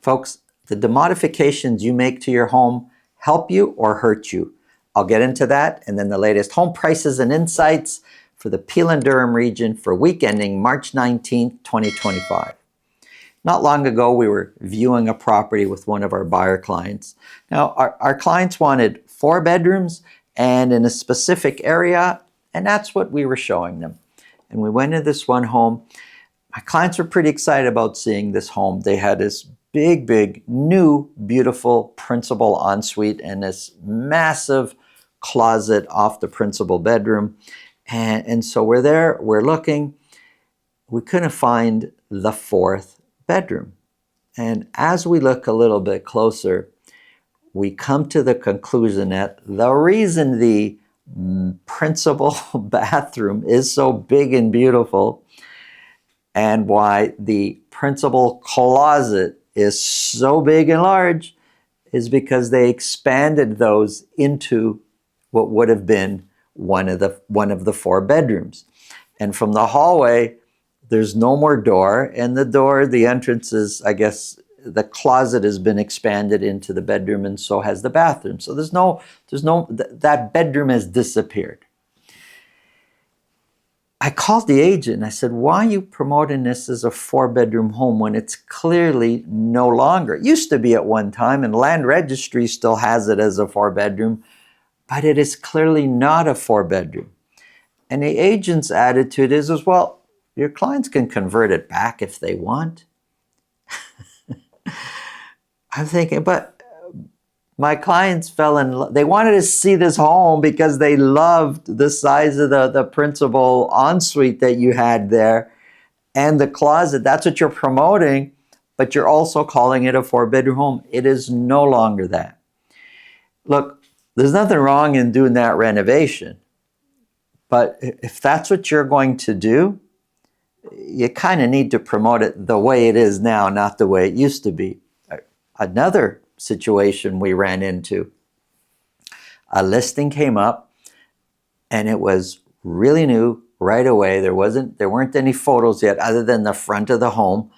Folks, the modifications you make to your home help you or hurt you. I'll get into that, and then the latest home prices and insights for the Peel and Durham region for week ending March 19th, 2025. Not long ago, we were viewing a property with one of our buyer clients. Now, our clients wanted 4 bedrooms and in a specific area, and that's what we were showing them. And we went into this one home. My clients were pretty excited about seeing this home. They had this big, new, beautiful principal ensuite and this massive closet off the principal bedroom. And so we're there, we're looking. We couldn't find the 4th bedroom. And as we look a little bit closer, we come to the conclusion that the reason the principal bathroom is so big and beautiful and why the principal closet is so big and large is because they expanded those into what would have been one of the 4 bedrooms. And from the hallway, there's no more door, and the entrance is, I guess, the closet has been expanded into the bedroom, and so has the bathroom. So that bedroom has disappeared. I called the agent and I said, why are you promoting this as a 4-bedroom home when it's clearly no longer? It used to be at one time, and Land Registry still has it as a 4-bedroom, but it is clearly not a 4-bedroom. And the agent's attitude is, well, your clients can convert it back if they want. I'm thinking, but my clients fell in love. They wanted to see this home because they loved the size of the principal ensuite that you had there and the closet. That's what you're promoting, but you're also calling it a 4-bedroom home. It is no longer that. Look, there's nothing wrong in doing that renovation, but if that's what you're going to do, you kind of need to promote it the way it is now, not the way it used to be. Another situation we ran into, a listing came up and it was really new right away. There weren't any photos yet other than the front of the home,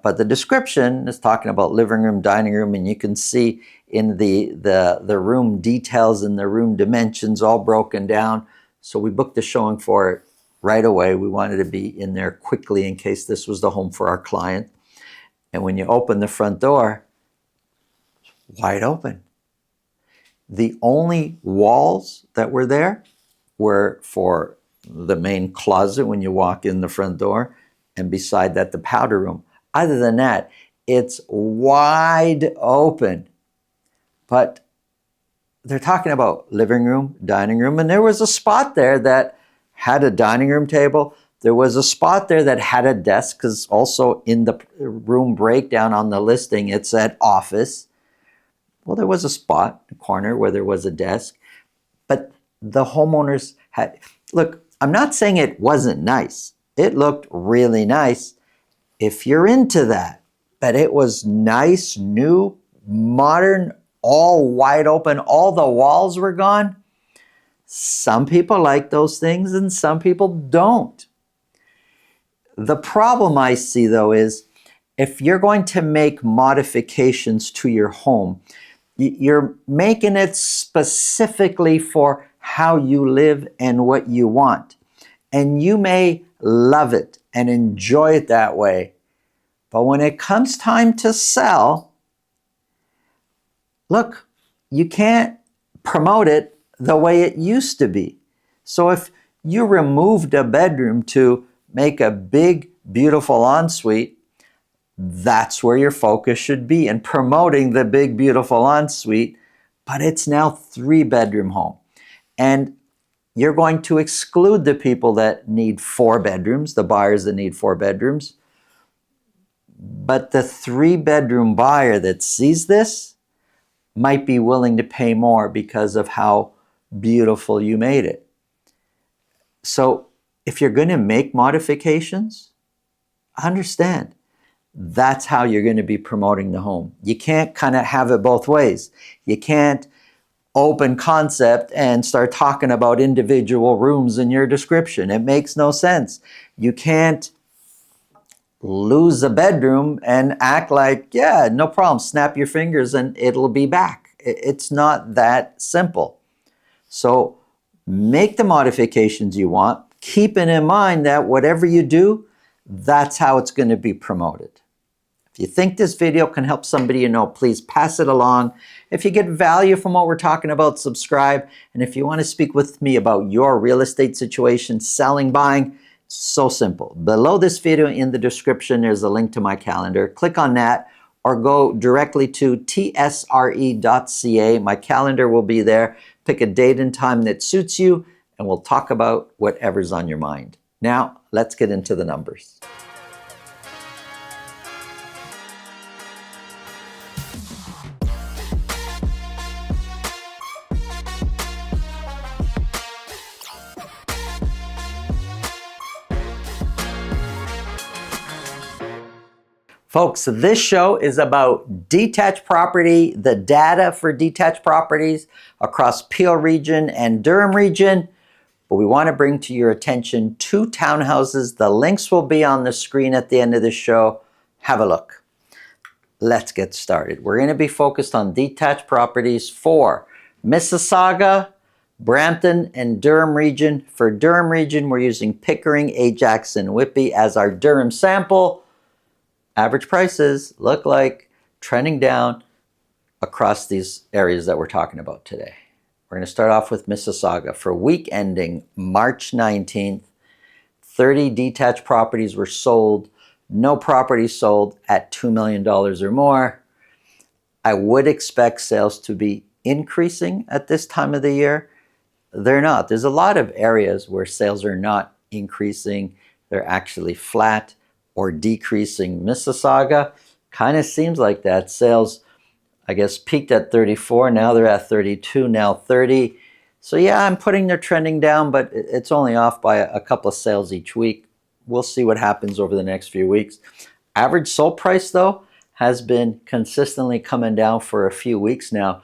but the description is talking about living room, dining room, and you can see in the room details and the room dimensions all broken down. So we booked a showing for it right away. We wanted to be in there quickly in case this was the home for our client. And when you open the front door, wide open. The only walls that were there were for the main closet when you walk in the front door, and beside that, the powder room. Other than that, it's wide open. But they're talking about living room, dining room, and there was a spot there that had a dining room table. There was a spot there that had a desk, because also in the room breakdown on the listing, it said office. Well, there was a spot, a corner where there was a desk, but the homeowners had, look, I'm not saying it wasn't nice. It looked really nice if you're into that, but it was nice, new, modern, all wide open, all the walls were gone. Some people like those things and some people don't. The problem I see, though, is if you're going to make modifications to your home, you're making it specifically for how you live and what you want. And you may love it and enjoy it that way. But when it comes time to sell, look, you can't promote it the way it used to be. So if you removed a bedroom to make a big, beautiful ensuite, that's where your focus should be, in promoting the big, beautiful ensuite, but it's now 3-bedroom home. And you're going to exclude the people that need 4 bedrooms, the buyers that need 4 bedrooms. But the 3-bedroom buyer that sees this might be willing to pay more because of how beautiful you made it. So if you're going to make modifications, understand that's how you're going to be promoting the home. You can't kind of have it both ways. You can't open concept and start talking about individual rooms in your description. It makes no sense. You can't lose a bedroom and act like, yeah, no problem, snap your fingers and it'll be back. It's not that simple. So make the modifications you want, keeping in mind that whatever you do, that's how it's going to be promoted. If you think this video can help somebody you know, please pass it along. If you get value from what we're talking about, subscribe. And if you want to speak with me about your real estate situation, selling, buying, so simple. Below this video in the description, there's a link to my calendar. Click on that or go directly to tsre.ca. My calendar will be there. Pick a date and time that suits you, and we'll talk about whatever's on your mind. Now, let's get into the numbers. Folks, this show is about detached property, the data for detached properties across Peel region and Durham region. But we want to bring to your attention 2 townhouses. The links will be on the screen at the end of the show. Have a look. Let's get started. We're going to be focused on detached properties for Mississauga, Brampton, and Durham region. For Durham region, we're using Pickering, Ajax, and Whitby as our Durham sample. Average prices look like trending down across these areas that we're talking about today. We're going to start off with Mississauga. For week ending March 19th, 30 detached properties were sold. No properties sold at $2 million or more. I would expect sales to be increasing at this time of the year. They're not. There's a lot of areas where sales are not increasing. They're actually flat or decreasing. Mississauga kind of seems like that. Sales, I guess, peaked at 34. Now they're at 32, now 30. So yeah, I'm putting their trending down, but it's only off by a couple of sales each week. We'll see what happens over the next few weeks. Average sold price, though, has been consistently coming down for a few weeks now.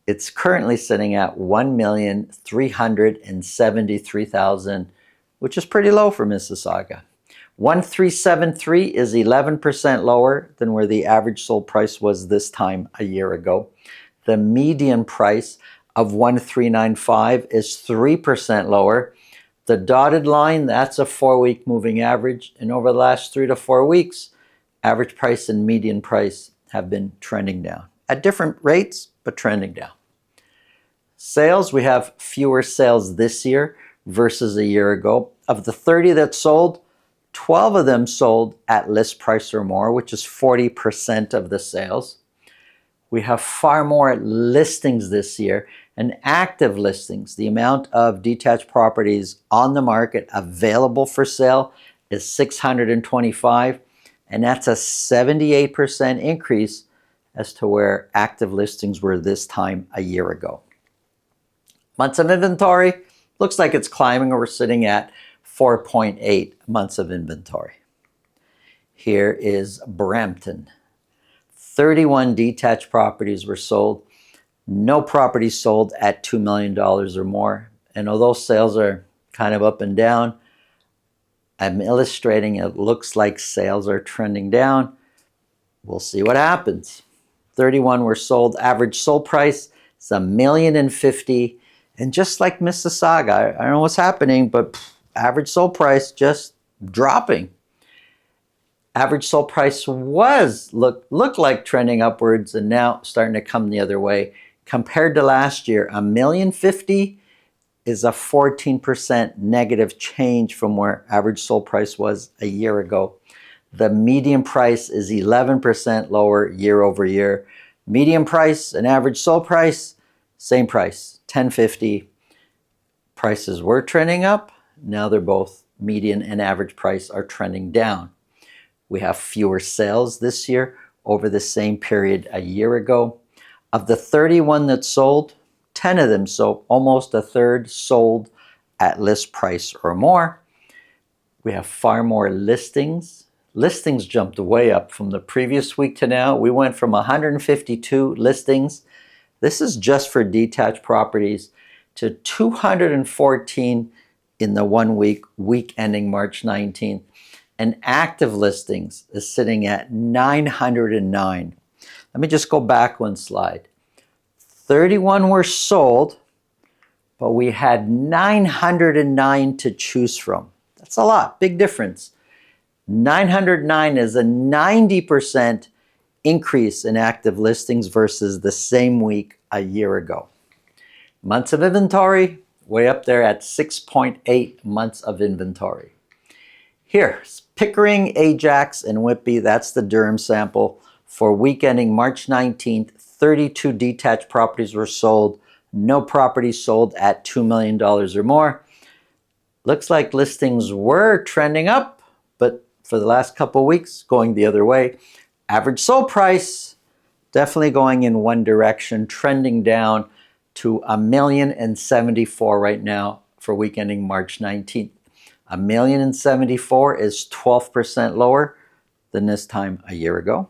It's currently sitting at $1,373,000, which is pretty low for Mississauga. 1,373 is 11% lower than where the average sold price was this time a year ago. The median price of 1,395 is 3% lower. The dotted line, that's a 4-week moving average. And over the last 3 to 4 weeks, average price and median price have been trending down at different rates, but trending down. Sales, we have fewer sales this year versus a year ago. Of the 30 that sold, 12 of them sold at list price or more, which is 40% of the sales. We have far more listings this year and active listings. The amount of detached properties on the market available for sale is 625, and that's a 78% increase as to where active listings were this time a year ago. Months of inventory, looks like it's climbing, or we're sitting at 4.8 months of inventory. Here is Brampton. 31 detached properties were sold. No properties sold at $2 million or more. And although sales are kind of up and down, I'm illustrating it looks like sales are trending down. We'll see what happens. 31 were sold. Average sold price is $1,050,000. And just like Mississauga, I don't know what's happening, but average sold price just dropping. Average sold price looked like trending upwards and now starting to come the other way. Compared to last year, $1,050,000 is a 14% negative change from where average sold price was a year ago. The median price is 11% lower year over year. Median price and average sold price, same price, $1,050,000. Prices were trending up. Now they're both median and average price are trending down. We have fewer sales this year over the same period a year ago. Of the 31 that sold, 10 of them, so almost a third, sold at list price or more. We have far more listings. Listings jumped way up from the previous week to now. We went from 152 listings. This is just for detached properties, to 214 in the 1 week ending March 19th. and active listings is sitting at 909. Let me just go back one slide. 31 were sold, but we had 909 to choose from. That's a lot, big difference. 909 is a 90% increase in active listings versus the same week a year ago. Months of inventory, way up there at 6.8 months of inventory. Here, Pickering, Ajax, and Whitby, that's the Durham sample. For week ending March 19th, 32 detached properties were sold. No properties sold at $2 million or more. Looks like listings were trending up, but for the last couple of weeks, going the other way. Average sold price, definitely going in one direction, trending down to $1,074,000 right now for week ending March 19th. $1,074,000 is 12% lower than this time a year ago.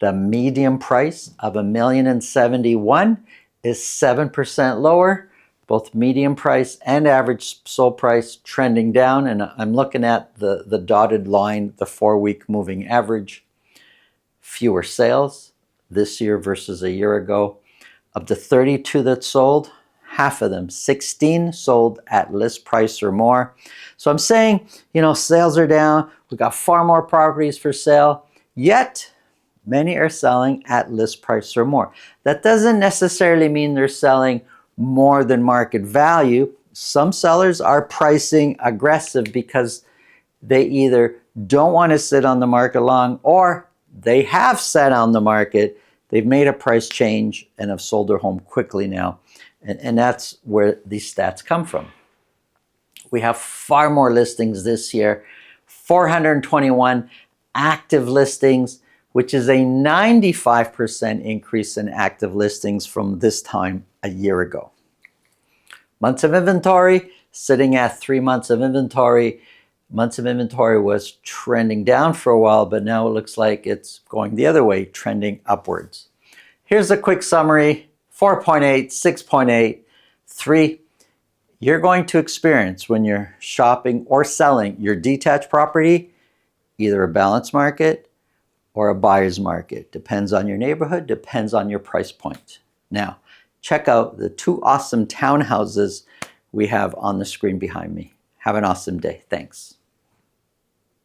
The median price of $1,071,000 is 7% lower. Both median price and average sold price trending down, and I'm looking at the dotted line, the 4-week moving average. Fewer sales this year versus a year ago. Of the 32 that sold, half of them, 16, sold at list price or more. So I'm saying, sales are down. We got far more properties for sale, yet many are selling at list price or more. That doesn't necessarily mean they're selling more than market value. Some sellers are pricing aggressive because they either don't want to sit on the market long, or they have sat on the market, they've made a price change and have sold their home quickly now. And that's where these stats come from. We have far more listings this year, 421 active listings, which is a 95% increase in active listings from this time a year ago. Months of inventory, sitting at 3 months of inventory. Months of inventory was trending down for a while, but now it looks like it's going the other way, trending upwards. Here's a quick summary: 4.8, 6.8, 3. You're going to experience when you're shopping or selling your detached property, either a balanced market or a buyer's market. Depends on your neighborhood, depends on your price point. Now, check out the 2 awesome townhouses we have on the screen behind me. Have an awesome day. Thanks.